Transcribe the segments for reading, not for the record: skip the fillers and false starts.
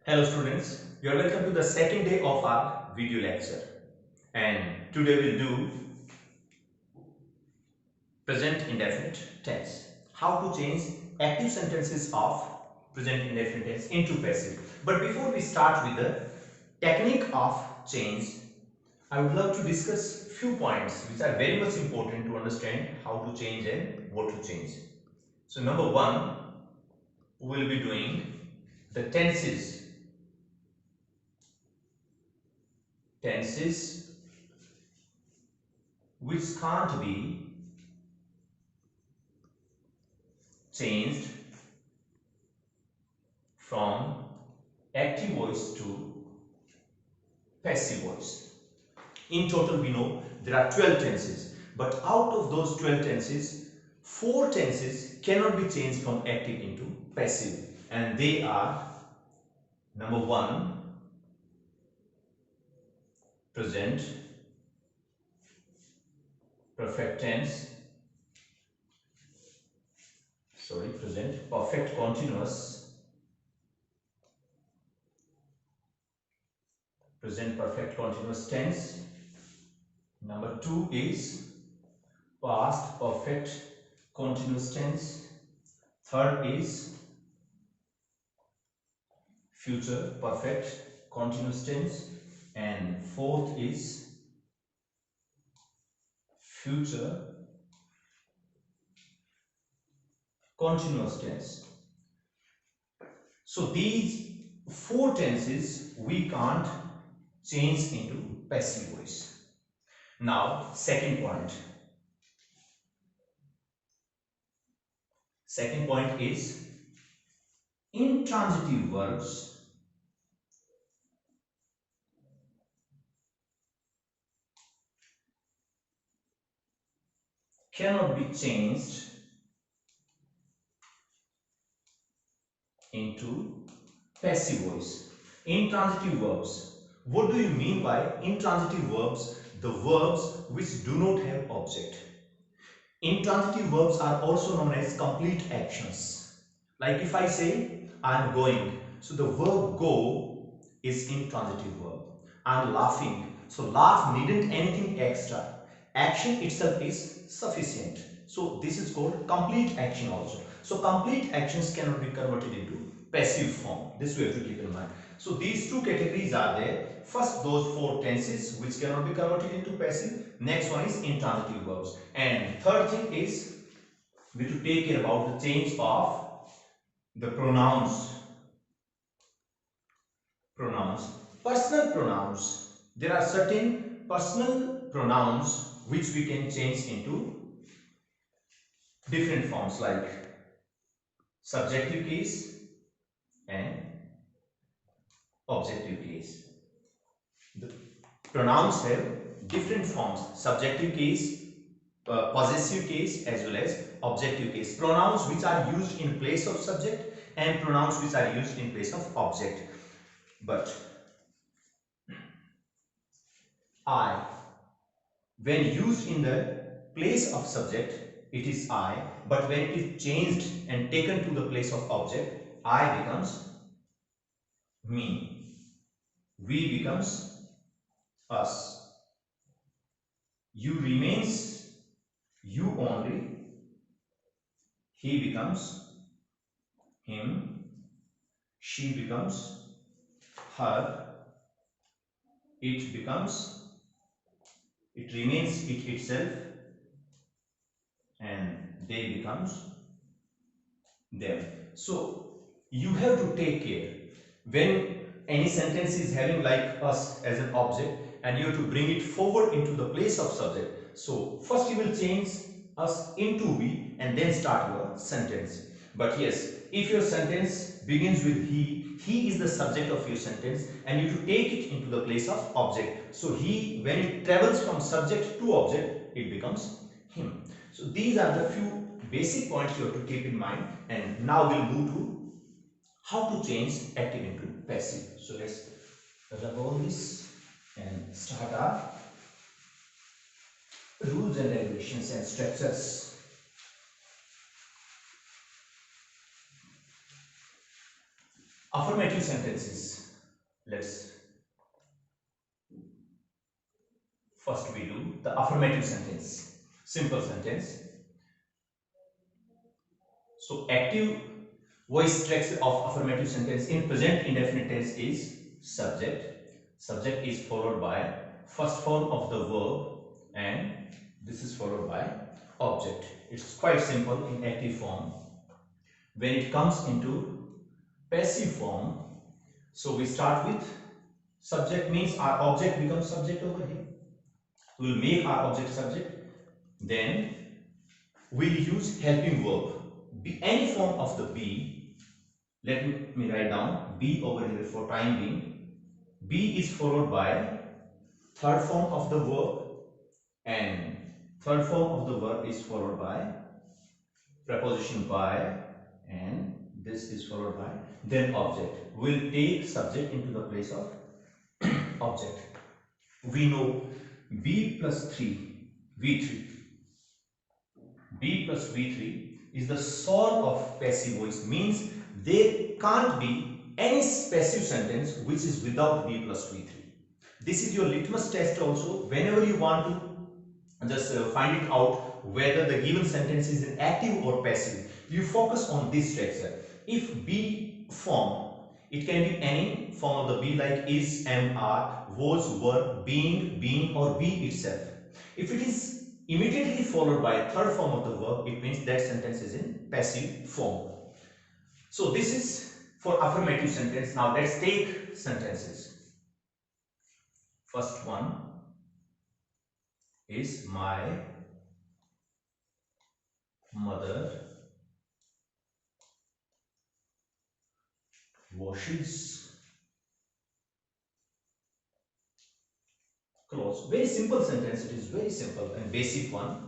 Hello students, you are welcome to the second day of our video lecture, and today we'll do present indefinite tense. How to change active sentences of present indefinite tense into passive. But before we start with the technique of change, I would love to discuss few points which are very much important to understand how to change and what to change. So number one, we will be doing the tenses which can't be changed from active voice to passive voice. In total, we know there are 12 tenses, but out of those 12 tenses, 4 tenses cannot be changed from active into passive, and they are number 1, present perfect tense, present perfect continuous, present perfect continuous tense. Number 2 is past perfect continuous tense. Third is future perfect continuous tense, and fourth is future continuous tense. So these 4 tenses we can't change into passive voice. Now second point is intransitive verbs cannot be changed into passive voice. Intransitive verbs. What do you mean by intransitive verbs? The verbs which do not have object. Intransitive verbs are also known as complete actions. Like if I say I am going, so the verb go is intransitive verb. I am laughing, so laugh needn't anything extra. Action itself is sufficient. So this is called complete action also. So complete actions cannot be converted into passive form. This we have to keep in mind. So these two categories are there. First, those 4 tenses which cannot be converted into passive. Next one is intransitive verbs. And third thing is we have to take care about the change of the pronouns. Personal pronouns. There are certain personal pronouns which we can change into different forms like subjective case and objective case. The pronouns have different forms: subjective case, possessive case, as well as objective case. Pronouns which are used in place of subject and pronouns which are used in place of object. But I, when used in the place of subject, it is I, but when it is changed and taken to the place of object, I becomes me, we becomes us, you remains you only, he becomes him, she becomes her, it becomes, it remains it itself, and they becomes them. So you have to take care when any sentence is having like us as an object, and you have to bring it forward into the place of subject. So first you will change us into we and then start your sentence. But yes, if your sentence begins with he is the subject of your sentence, and you have to take it into the place of object. So he, when it travels from subject to object, it becomes him. So these are the few basic points you have to keep in mind, and now we'll move to how to change active into passive. So let's rub all this and start our rules and regulations and structures. Affirmative sentences. let's first we do the affirmative sentence. Simple sentence. So active voice structure of affirmative sentence in present indefinite tense is subject. Subject is followed by first form of the verb and this is followed by object. It's quite simple in active form. When it comes into passive form, so we start with subject means our object becomes subject over here. We will make our object subject. Then we'll use helping verb. Be any form of the be. Let me write down be over here for time being. Be is followed by third form of the verb and third form of the verb is followed by preposition by and this is followed by then object. We'll take subject into the place of object. We know B plus 3, V3. B plus V3 is the sort of passive voice, means there can't be any passive sentence which is without B plus V3. This is your litmus test also. Whenever you want to just find it out whether the given sentence is an active or passive, you focus on this structure. If B form, it can be any form of the be like is, am, are, was, were, being, or be itself. If it is immediately followed by third form of the verb, it means that sentence is in passive form. So this is for affirmative sentence. Now let's take sentences. First one is my mother washes clothes. Very simple sentence. It is very simple and basic one.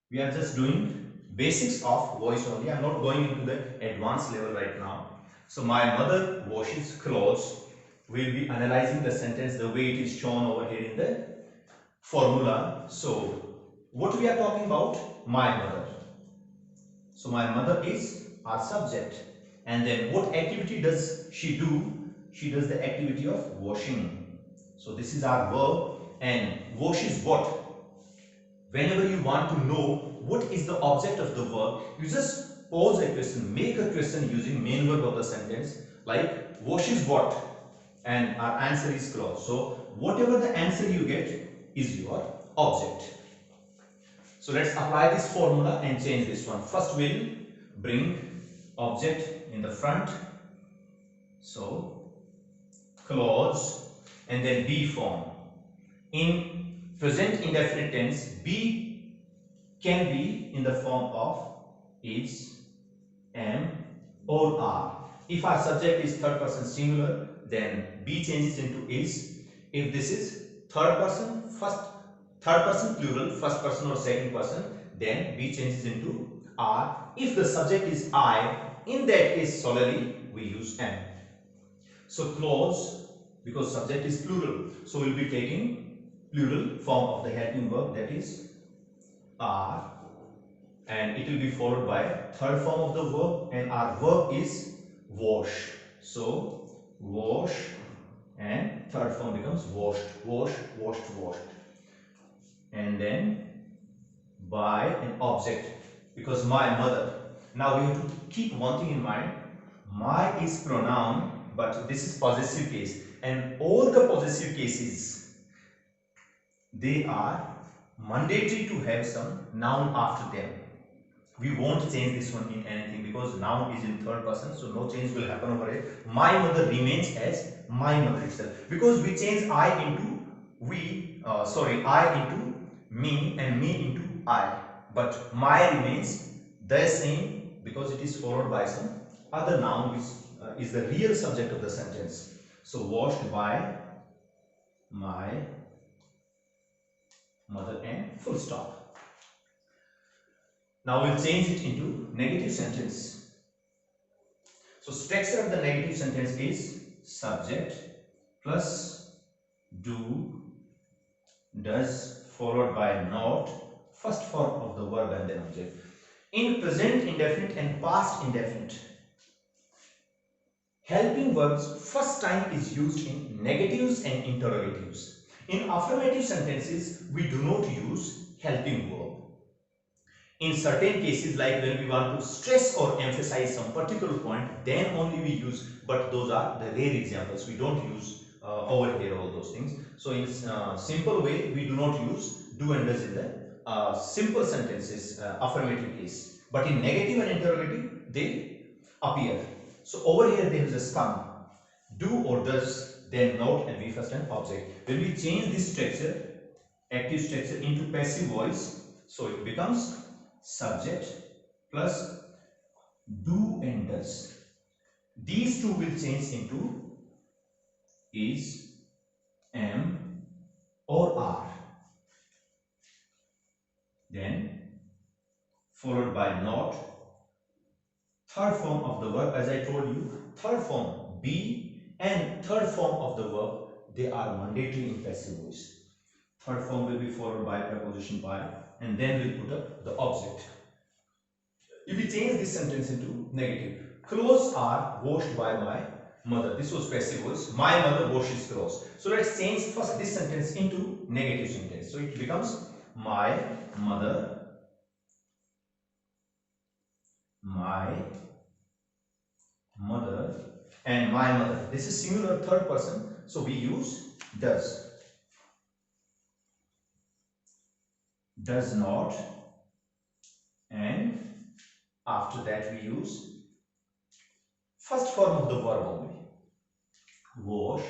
We are just doing basics of voice only. I am not going into the advanced level right now. So my mother washes clothes. We will be analyzing the sentence the way it is shown over here in the formula. So what we are talking about? My mother. So my mother is our subject. And then what activity does she do? She does the activity of washing. So this is our verb and wash is what? Whenever you want to know what is the object of the verb, you just pose a question, make a question using main verb of the sentence like wash is what? And our answer is clothes. So whatever the answer you get is your object. So let's apply this formula and change this one. First we'll bring object in the front. So clothes and then be form. In present indefinite tense, be can be in the form of is, am or are. If our subject is third person singular, then be changes into is. If this is third person plural, first person or second person, then be changes into are. If the subject is I, in that case solely we use am. So clothes, because subject is plural, so we'll be taking plural form of the helping verb, that is are, and it will be followed by third form of the verb, and our verb is wash. So wash and third form becomes washed, wash, washed, washed. And then by an object, because my mother. Now we have to keep one thing in mind. My is pronoun, but this is possessive case, and all the possessive cases, they are mandatory to have some noun after them. We won't change this one in anything because noun is in third person, so no change will happen over here. My mother remains as my mother itself, because we change I into I into me and me into I, but my remains the same because it is followed by some other noun which is the real subject of the sentence. So washed by my mother and full stop. Now we'll change it into negative sentence. So structure of the negative sentence is subject plus do, does, followed by not, first form of the verb and then object. In present indefinite and past indefinite, Helping verbs first time is used in negatives and interrogatives. In affirmative sentences, we do not use helping verb. In certain cases, like when we want to stress or emphasize some particular point, then only we use, but those are the rare examples. We don't use over here all those things. So in simple way, we do not use do and does in the simple sentences, affirmative case. But in negative and interrogative, they appear. So over here there is a sum. Do or does, then not, and we first an object. When we change this structure, active structure, into passive voice, so it becomes subject plus do and does. These two will change into is, am or are. Then followed by not. Third form of the verb, as I told you, third form be and third form of the verb, they are mandatory in passive voice. Third form will be followed by preposition by, and then we'll put up the object. If we change this sentence into negative, clothes are washed by my mother. This was passive voice. My mother washes clothes. So let's change first this sentence into negative sentence. So it becomes my mother and my mother. This is singular third person, so we use does. Does not, and after that we use first form of the verb only. Wash,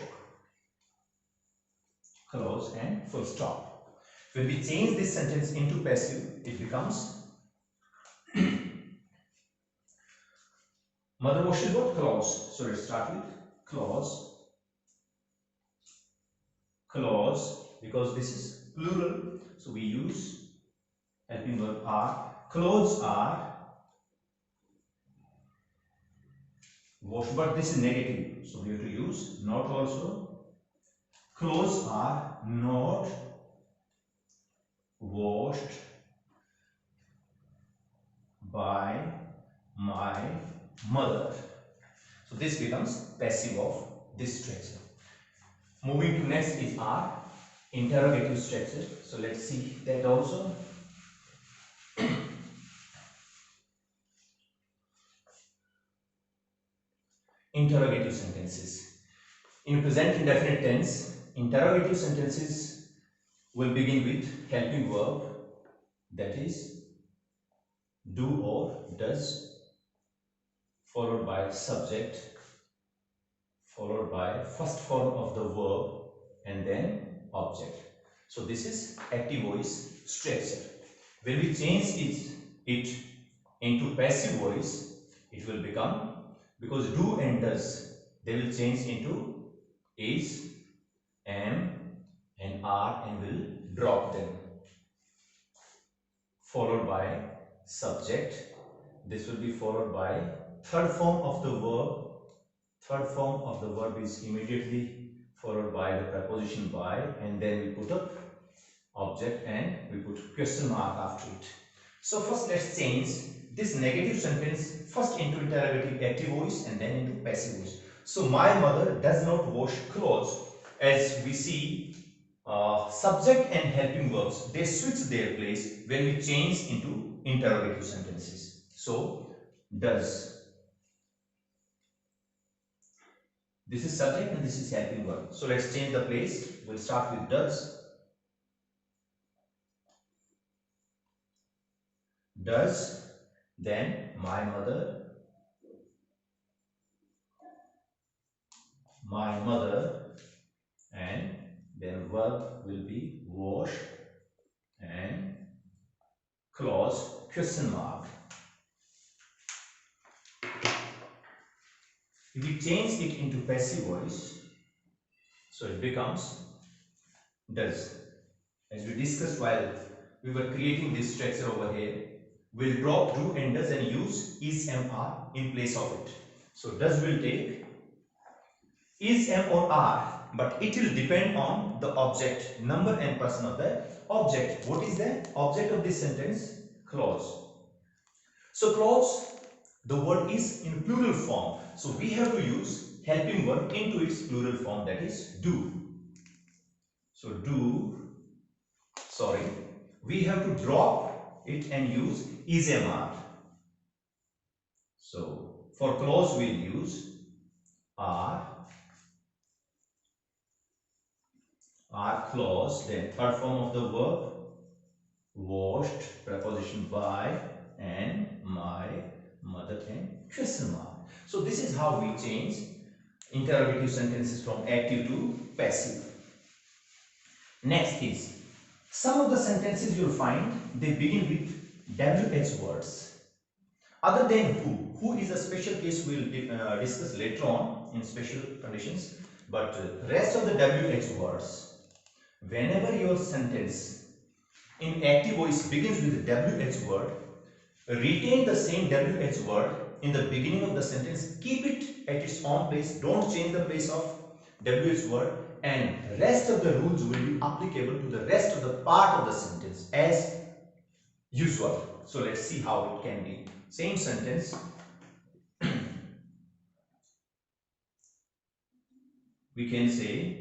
clothes, and full stop. When we change this sentence into passive, it becomes mother washes what? Clothes. So let's start with clothes. Clothes, because this is plural, so we use helping verb are. Clothes are washed, but this is negative, so we have to use not also. Clothes are not washed by my mother. So this becomes passive of this structure. Moving to next is our interrogative structure. So let's see that also. Interrogative sentences. In present indefinite tense, interrogative sentences will begin with helping verb, that is do or does, followed by subject, followed by first form of the verb, and then object. So this is active voice structure. When we change it into passive voice, it will become, because do and does, they will change into is, am, and are, and will drop them. Followed by subject. This will be followed by third form of the verb. Third form of the verb is immediately followed by the preposition by, and then we put up object and we put question mark after it. So first let's change this negative sentence first into interrogative active voice and then into passive voice. So my mother does not wash clothes. As we see, subject and helping verbs, they switch their place when we change into interrogative sentences. So does. This is subject and this is helping verb. So let's change the place. We'll start with does. Does, then my mother, and then verb will be wash and clause question mark. If we change it into passive voice, so it becomes does. As we discussed while we were creating this structure over here, we'll drop do and does and use is, am, are in place of it. So does will take is, am, or are, but it will depend on the object, number and person of the object. What is the object of this sentence? Clause. So clause The word is in plural form, so we have to use helping verb into its plural form, that is do. So we have to drop it and use ismr. So for clause we'll use are clause, then third form of the verb washed, preposition by, and my mother, and question mark. So this is how we change interrogative sentences from active to passive. Next is, some of the sentences you'll find they begin with WH words. Other than who is a special case we'll discuss later on in special conditions, but rest of the WH words, whenever your sentence in active voice begins with the WH word, retain the same WH word in the beginning of the sentence, keep it at its own place, don't change the place of WH word, and rest of the rules will be applicable to the rest of the part of the sentence as usual. So let's see how it can be. Same sentence. We can say,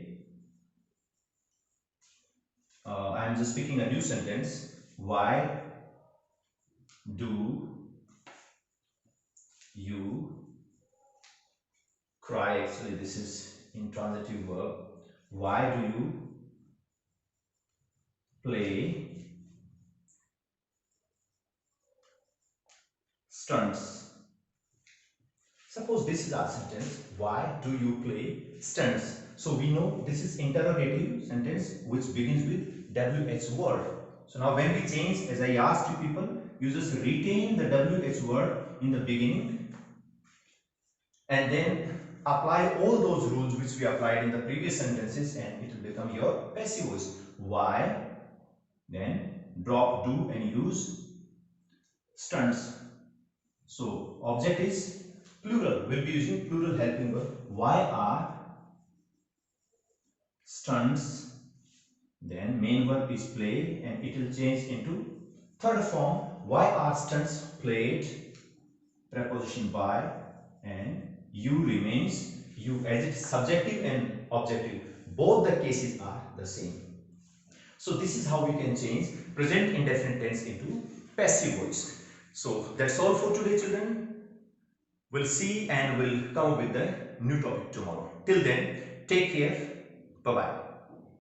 I am just speaking a new sentence. Why do you cry? Actually, this is intransitive verb. Why do you play stunts? Suppose this is our sentence. Why do you play stunts? So we know this is interrogative sentence which begins with WH word. So now when we change, as I asked you people, you just retain the WH word in the beginning and then apply all those rules which we applied in the previous sentences, and it will become your passive voice. Why, then drop do and use stunts. So object is plural, we'll be using plural helping verb. Why are stunts, then main verb is play and it will change into third form. Why are stunts played, preposition by, and you remains you, as it's subjective and objective, both the cases are the same. So this is how we can change present indefinite tense into passive voice. So that's all for today, children. We'll see and we'll come with the new topic tomorrow. Till then, take care. Bye bye.